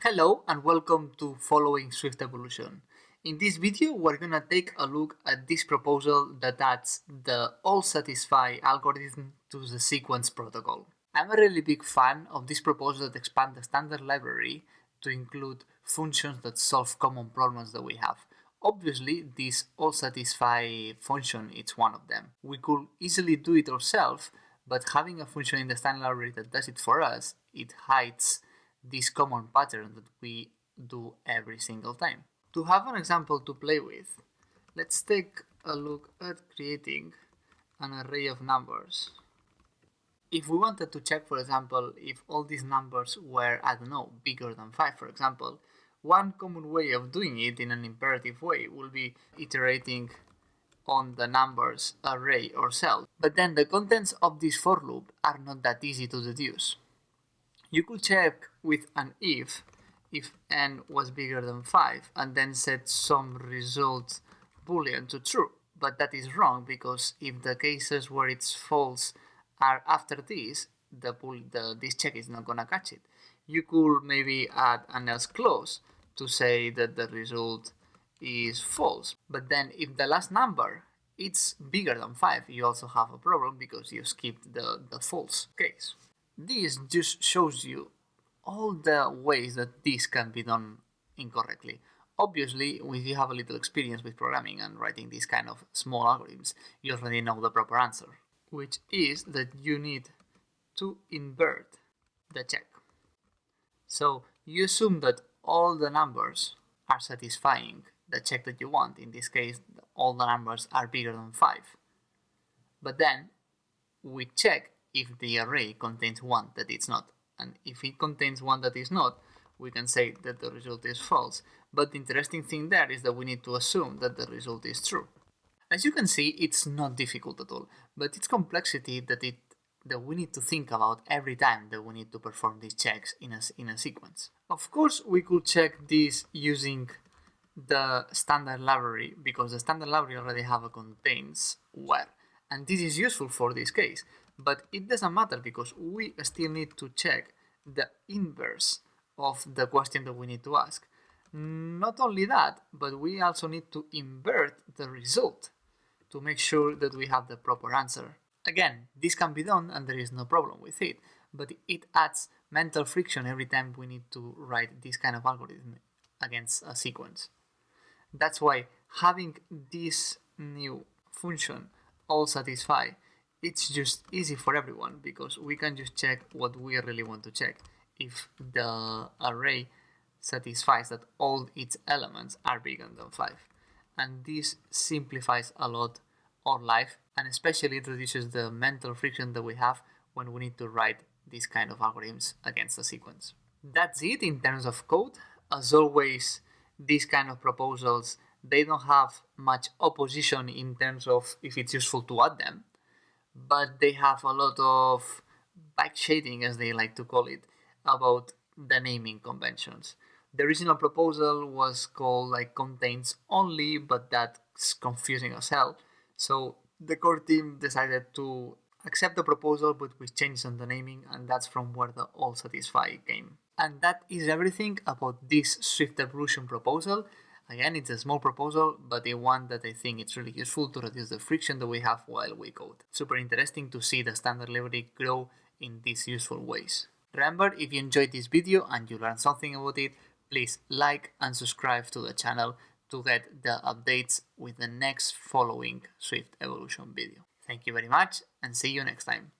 Hello and welcome to Following Swift Evolution. In this video, we're gonna take a look at this proposal that adds the allSatisfy algorithm to the sequence protocol. I'm a really big fan of this proposal that expands the standard library to include functions that solve common problems that we have. Obviously, this allSatisfy function is one of them. We could easily do it ourselves, but having a function in the standard library that does it for us, it hides this common pattern that we do every single time. To have an example to play with, let's take a look at creating an array of numbers. If we wanted to check, for example, if all these numbers were, I don't know, bigger than 5, for example, one common way of doing it in an imperative way will be iterating on the numbers array ourselves. But then the contents of this for loop are not that easy to deduce. You could check with an if n was bigger than 5 and then set some result boolean to true. But that is wrong because if the cases where it's false are after this, this check is not gonna catch it. You could maybe add an else clause to say that the result is false. But then if the last number it's bigger than 5, you also have a problem because you skipped the false case. This just shows you all the ways that this can be done incorrectly. Obviously, if you have a little experience with programming and writing these kind of small algorithms, you already know the proper answer, which is that you need to invert the check. So you assume that all the numbers are satisfying the check that you want. In this case, all the numbers are bigger than 5. But then we check if the array contains one that it's not. And if it contains one that is not, we can say that the result is false. But the interesting thing there is that we need to assume that the result is true. As you can see, it's not difficult at all, but it's complexity that we need to think about every time that we need to perform these checks in a sequence. Of course, we could check this using the standard library because the standard library already have a contains where, and this is useful for this case. But it doesn't matter because we still need to check the inverse of the question that we need to ask. Not only that, but we also need to invert the result to make sure that we have the proper answer. Again, this can be done and there is no problem with it, but it adds mental friction every time we need to write this kind of algorithm against a sequence. That's why having this new function, allSatisfy, it's just easy for everyone because we can just check what we really want to check. If the array satisfies that all its elements are bigger than 5. And this simplifies a lot our life, and especially it reduces the mental friction that we have when we need to write these kind of algorithms against a sequence. That's it in terms of code. As always, these kind of proposals, they don't have much opposition in terms of if it's useful to add them, but they have a lot of back shading, as they like to call it, about the naming conventions. The original proposal was called like contains only, but that's confusing as hell. So the core team decided to accept the proposal, but with changes on the naming, and that's from where the allSatisfy came. And that is everything about this Swift Evolution proposal. Again, it's a small proposal, but a one that I think it's really useful to reduce the friction that we have while we code. Super interesting to see the standard library grow in these useful ways. Remember, if you enjoyed this video and you learned something about it, please like and subscribe to the channel to get the updates with the next following Swift Evolution video. Thank you very much and see you next time.